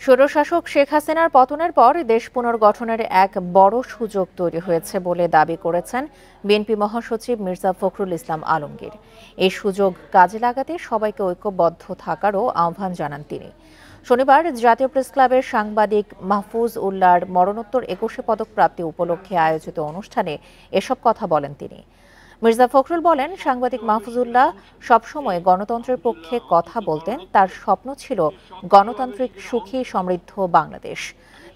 স্বৈরশাসক শেখ হাসিনার পতনের পর দেশ পুনর্গঠনের এক বড় সুযোগ তৈরি হয়েছে বলে দাবি করেছেন বিএনপি মহাসচিব মির্জা ফখরুল ইসলাম আলমগীর। এই সুযোগ কাজে লাগাতে সবাইকে ঐক্যবদ্ধ থাকারও আহ্বান জানান তিনি। শনিবার জাতীয় প্রেসক্লাবের সাংবাদিক মাহফুজ উল্লাহর মরণোত্তর ২১ পদক প্রাপ্তি উপলক্ষে আয়োজিত অনুষ্ঠানে এসব কথা বলেন তিনি। মির্জা ফখরুল বলেন, সাংবাদিক মাহফুজুল্লাহ সবসময় গণতন্ত্রের পক্ষে কথা বলতেন। তার স্বপ্ন ছিল গণতান্ত্রিক, সুখী, সমৃদ্ধ বাংলাদেশ।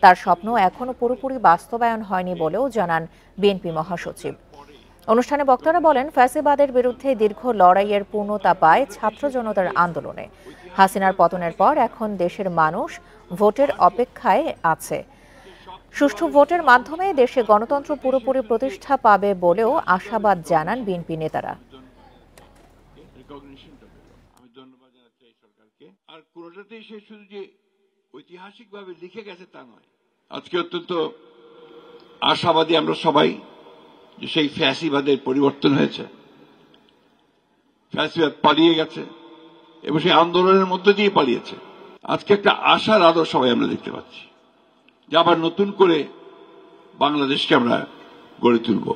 তার স্বপ্ন এখনো পুরোপুরি বাস্তবায়ন হয়নি বলেও জানান বিএনপি মহাসচিব। অনুষ্ঠানে বক্তারা বলেন, ফ্যাসিবাদের বিরুদ্ধে দীর্ঘ লড়াইয়ের পূর্ণতা পায় ছাত্র জনতার আন্দোলনে। হাসিনার পতনের পর এখন দেশের মানুষ ভোটের অপেক্ষায় আছে। সুষ্ঠু ভোটের মাধ্যমে দেশে গণতন্ত্র পুরোপুরি প্রতিষ্ঠা পাবে বলেও আশাবাদ জানান বিএনপি নেতারা। আমি ধন্যবাদ জানাচ্ছি সরকারকে। আর কোনটাতেই সে শুধু যে ঐতিহাসিকভাবে লিখে গেছে তা নয়, আজকে অত্যন্ত আশাবাদী আমরা সবাই যে সেই ফ্যাসিবাদের পরিবর্তন হয়েছে, ফ্যাসিবাদ পালিয়ে গেছে এবং সেই আন্দোলনের মধ্য দিয়ে পালিয়েছে। আজকে একটা আশার আলো সবাই আমরা দেখতে পাচ্ছি যে আবার নতুন করে বাংলাদেশকে আমরা গড়ে তুলব।